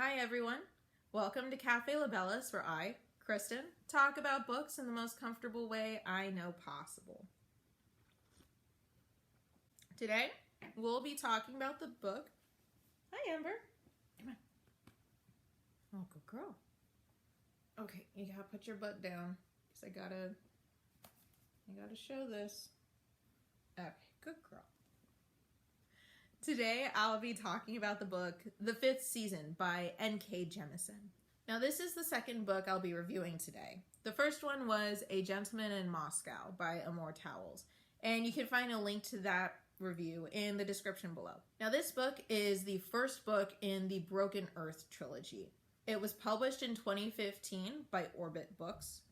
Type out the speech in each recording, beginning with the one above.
Hi everyone, welcome to Cafe Libellus, where I, Kristen, talk about books in the most comfortable way I know possible. Today, we'll be talking about the book. Hi Ember. Come on. Oh, good girl. Okay, you gotta put your butt down, because I gotta show this. Okay, good girl. Today, I'll be talking about the book, The Fifth Season by N.K. Jemisin. Now, this is the second book I'll be reviewing today. The first one was A Gentleman in Moscow by Amor Towles, and you can find a link to that review in the description below. Now, this book is the first book in the Broken Earth trilogy. It was published in 2015 by Orbit Books,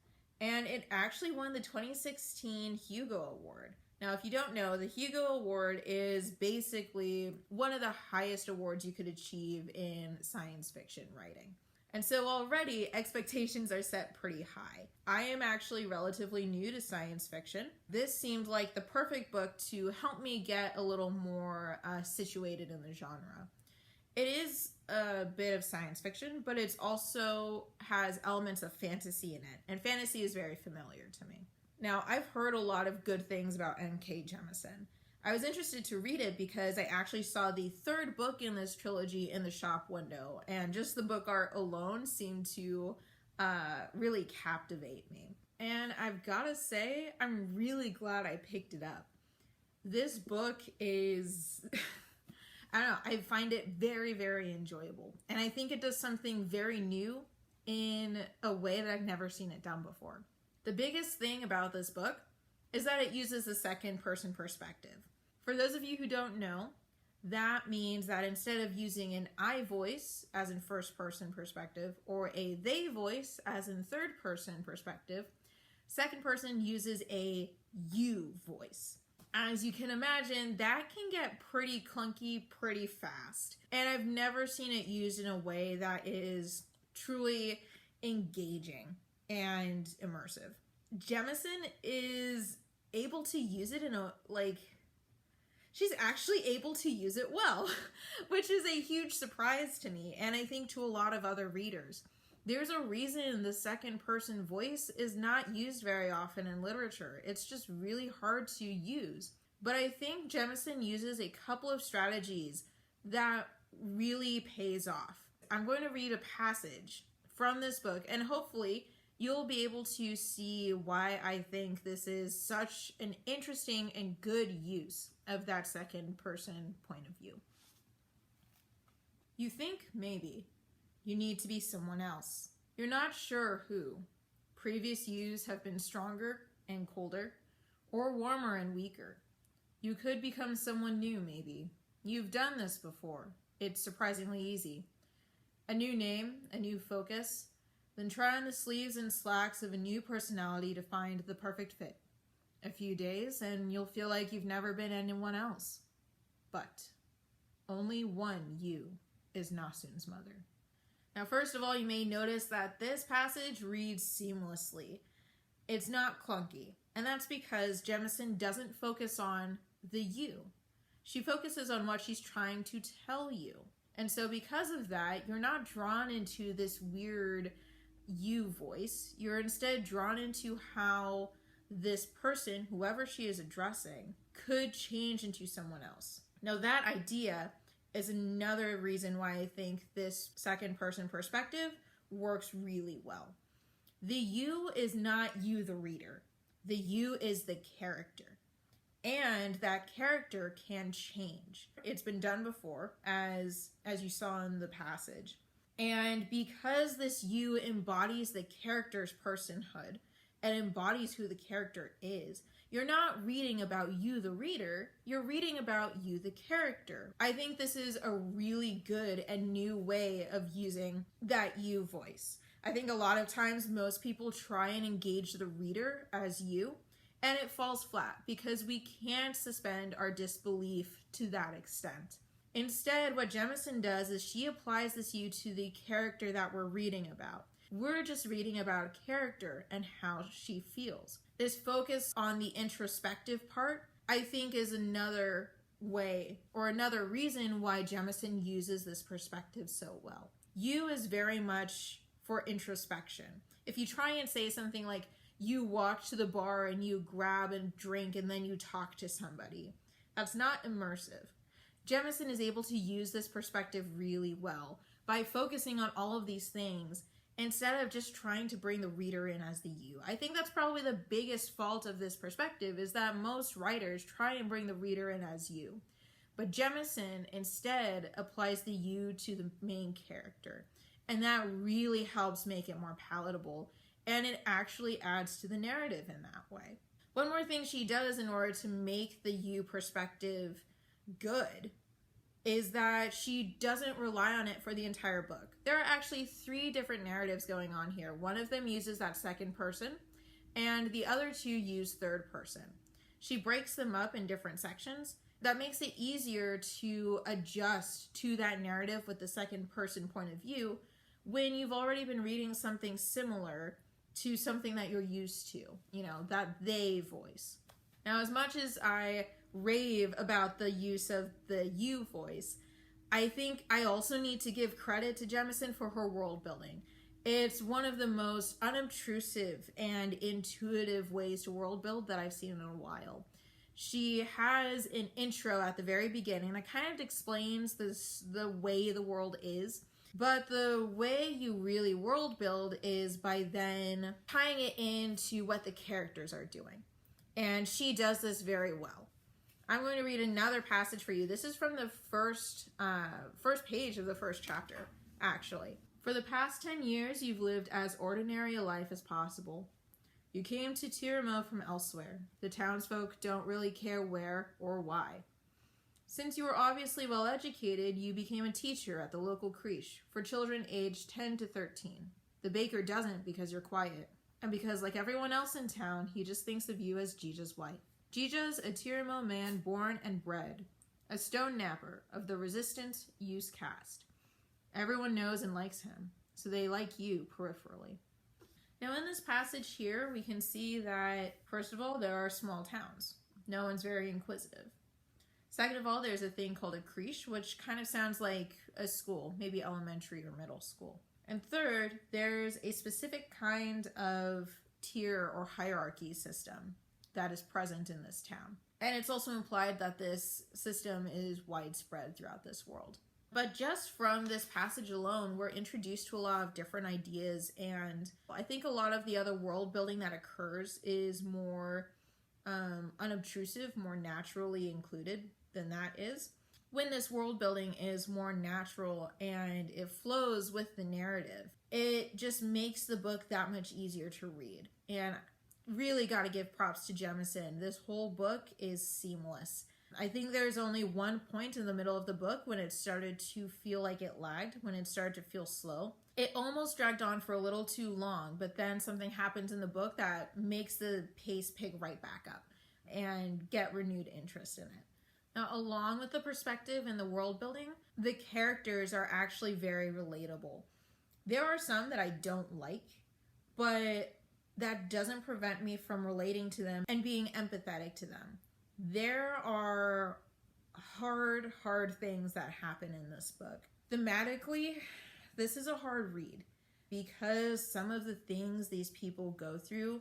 and it actually won the 2016 Hugo Award. Now, if you don't know, the Hugo Award is basically one of the highest awards you could achieve in science fiction writing. And so already expectations are set pretty high. I am actually relatively new to science fiction. This seemed like the perfect book to help me get a little more situated in the genre. It is a bit of science fiction, but it also has elements of fantasy in it, and fantasy is very familiar to me. Now, I've heard a lot of good things about N.K. Jemisin. I was interested to read it because I actually saw the third book in this trilogy in the shop window, and just the book art alone seemed to really captivate me. And I've got to say, I'm really glad I picked it up. This book is, I don't know, I find it very, very enjoyable. And I think it does something very new in a way that I've never seen it done before. The biggest thing about this book is that it uses the second person perspective. For those of you who don't know, that means that instead of using an I voice as in first person perspective or a they voice as in third person perspective, second person uses a you voice. As you can imagine, that can get pretty clunky pretty fast. And I've never seen it used in a way that is truly engaging and immersive. Jemisin is able to use it in a, she's actually able to use it well, which is a huge surprise to me, and I think to a lot of other readers. There's a reason the second person voice is not used very often in literature. It's just really hard to use. But I think Jemisin uses a couple of strategies that really pays off. I'm going to read a passage from this book, and hopefully you'll be able to see why I think this is such an interesting and good use of that second person point of view. You think maybe you need to be someone else. You're not sure who. Previous yous have been stronger and colder, or warmer and weaker. You could become someone new, maybe. You've done this before. It's surprisingly easy. A new name, a new focus, then try on the sleeves and slacks of a new personality to find the perfect fit. A few days and you'll feel like you've never been anyone else. But only one you is Nasun's mother. Now, first of all, you may notice that this passage reads seamlessly. It's not clunky, and that's because Jemisin doesn't focus on the you. She focuses on what she's trying to tell you. And so because of that, you're not drawn into this weird you voice. You're instead drawn into how this person, whoever she is addressing, could change into someone else. Now, that idea is another reason why I think this second person perspective works really well. The you is not you, the reader. The you is the character. And that character can change. It's been done before, as you saw in the passage. And because this you embodies the character's personhood and embodies who the character is, you're not reading about you, the reader, you're reading about you, the character. I think this is a really good and new way of using that you voice. I think a lot of times most people try and engage the reader as you, and it falls flat because we can't suspend our disbelief to that extent. Instead, what Jemisin does is she applies this you to the character that we're reading about. We're just reading about a character and how she feels. This focus on the introspective part, I think, is another way or another reason why Jemisin uses this perspective so well. you is very much for introspection. If you try and say something like you walk to the bar and you grab and drink and then you talk to somebody, that's not immersive. Jemisin is able to use this perspective really well by focusing on all of these things instead of just trying to bring the reader in as the you. I think that's probably the biggest fault of this perspective, is that most writers try and bring the reader in as you. But Jemisin instead applies the you to the main character. And that really helps make it more palatable. And it actually adds to the narrative in that way. One more thing she does in order to make the you perspective good is that she doesn't rely on it for the entire book. There are actually 3 different narratives going on here. One of them uses that second person, and the other 2 use third person. She breaks them up in different sections. That makes it easier to adjust to that narrative with the second person point of view when you've already been reading something similar to something that you're used to, that they voice. Now, as much as I rave about the use of the you voice, I think I also need to give credit to Jemisin for her world building. It's one of the most unobtrusive and intuitive ways to world build that I've seen in a while. She has an intro at the very beginning that kind of explains the way the world is. But the way you really world build is by then tying it into what the characters are doing. And she does this very well. I'm going to read another passage for you. This is from the first page of the first chapter, actually. For the past 10 years, you've lived as ordinary a life as possible. You came to Tiramo from elsewhere. The townsfolk don't really care where or why. Since you were obviously well educated, you became a teacher at the local creche for children aged 10 to 13. The baker doesn't because you're quiet. And because, like everyone else in town, he just thinks of you as Gija's wife. Gija's a Tiramo man born and bred, a stone napper of the resistant use caste. Everyone knows and likes him, so they like you peripherally. Now in this passage here, we can see that, first of all, there are small towns. No one's very inquisitive. Second of all, there's a thing called a creche, which kind of sounds like a school, maybe elementary or middle school. And third, there's a specific kind of tier or hierarchy system that is present in this town. And it's also implied that this system is widespread throughout this world. But just from this passage alone, we're introduced to a lot of different ideas, and I think a lot of the other world building that occurs is more unobtrusive, more naturally included than that is. When this world building is more natural and it flows with the narrative, it just makes the book that much easier to read. And really got to give props to Jemisin. This whole book is seamless. I think there's only one point in the middle of the book when it started to feel like it lagged, when it started to feel slow. It almost dragged on for a little too long, but then something happens in the book that makes the pace pick right back up and get renewed interest in it. Now, along with the perspective and the world building, the characters are actually very relatable. There are some that I don't like, but that doesn't prevent me from relating to them and being empathetic to them. There are hard things that happen in this book. Thematically, this is a hard read because some of the things these people go through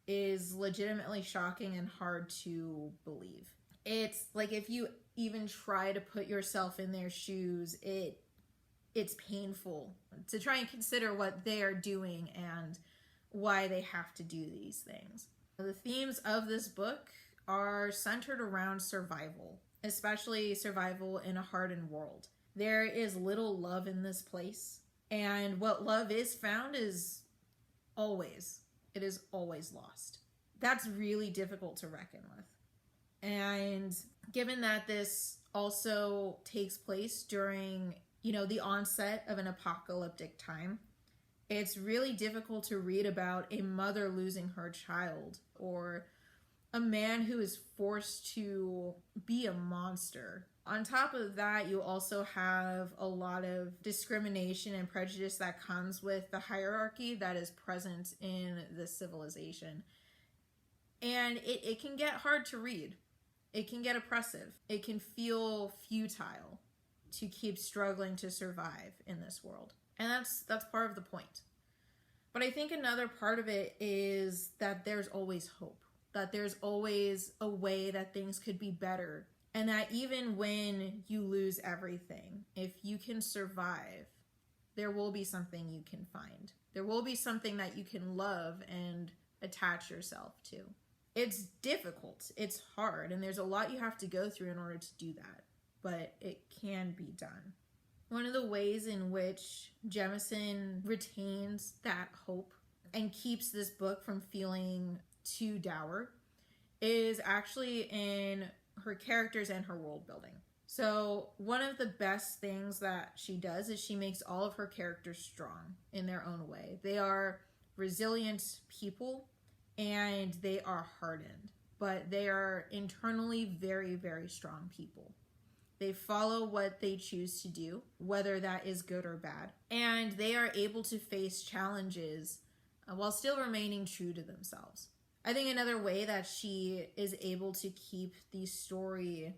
is legitimately shocking and hard to believe. It's like if you even try to put yourself in their shoes, it's painful to try and consider what they are doing and why they have to do these things. The themes of this book are centered around survival, especially survival in a hardened world. There is little love in this place, and what love is found is always lost. That's really difficult to reckon with. And given that this also takes place during, the onset of an apocalyptic time, it's really difficult to read about a mother losing her child or a man who is forced to be a monster. On top of that, you also have a lot of discrimination and prejudice that comes with the hierarchy that is present in this civilization. And it can get hard to read. It can get oppressive. It can feel futile to keep struggling to survive in this world. And that's part of the point. But I think another part of it is that there's always hope, that there's always a way that things could be better, and that even when you lose everything, if you can survive, there will be something you can find. There will be something that you can love and attach yourself to. It's difficult, it's hard, and there's a lot you have to go through in order to do that, but it can be done. One of the ways in which Jemisin retains that hope and keeps this book from feeling too dour is actually in her characters and her world building. So one of the best things that she does is she makes all of her characters strong in their own way. They are resilient people and they are hardened, but they are internally very, very strong people. They follow what they choose to do, whether that is good or bad. And they are able to face challenges while still remaining true to themselves. I think another way that she is able to keep the story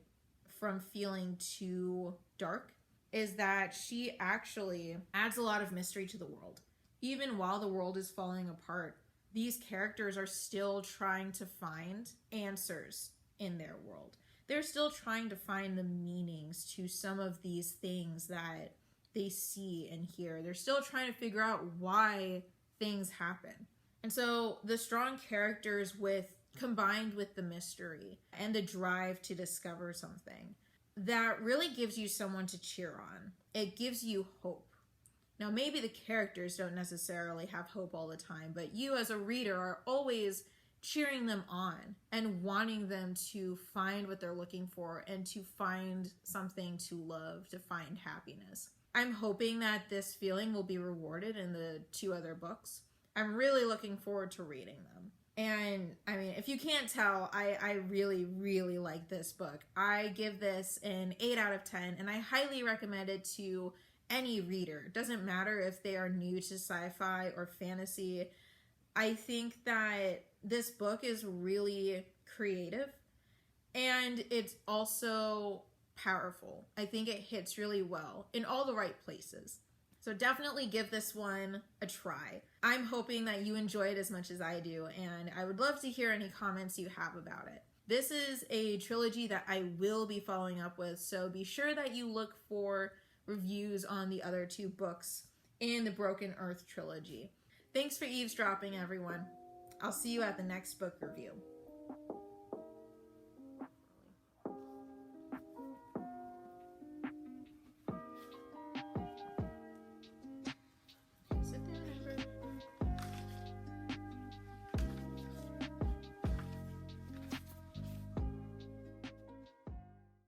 from feeling too dark is that she actually adds a lot of mystery to the world. Even while the world is falling apart, these characters are still trying to find answers in their world. They're still trying to find the meanings to some of these things that they see and hear. They're still trying to figure out why things happen. And so the strong characters combined with the mystery and the drive to discover something, that really gives you someone to cheer on. It gives you hope. Now, maybe the characters don't necessarily have hope all the time, but you as a reader are always cheering them on and wanting them to find what they're looking for and to find something to love, to find happiness. I'm hoping that this feeling will be rewarded in the 2 other books. I'm really looking forward to reading them. And I mean, if you can't tell, I really, really like this book. I give this an 8 out of 10, and I highly recommend it to any reader. It doesn't matter if they are new to sci-fi or fantasy. I think that this book is really creative and it's also powerful. I think it hits really well in all the right places. So definitely give this one a try. I'm hoping that you enjoy it as much as I do, and I would love to hear any comments you have about it. This is a trilogy that I will be following up with, so be sure that you look for reviews on the other 2 books in the Broken Earth trilogy. Thanks for eavesdropping, everyone. I'll see you at the next book review.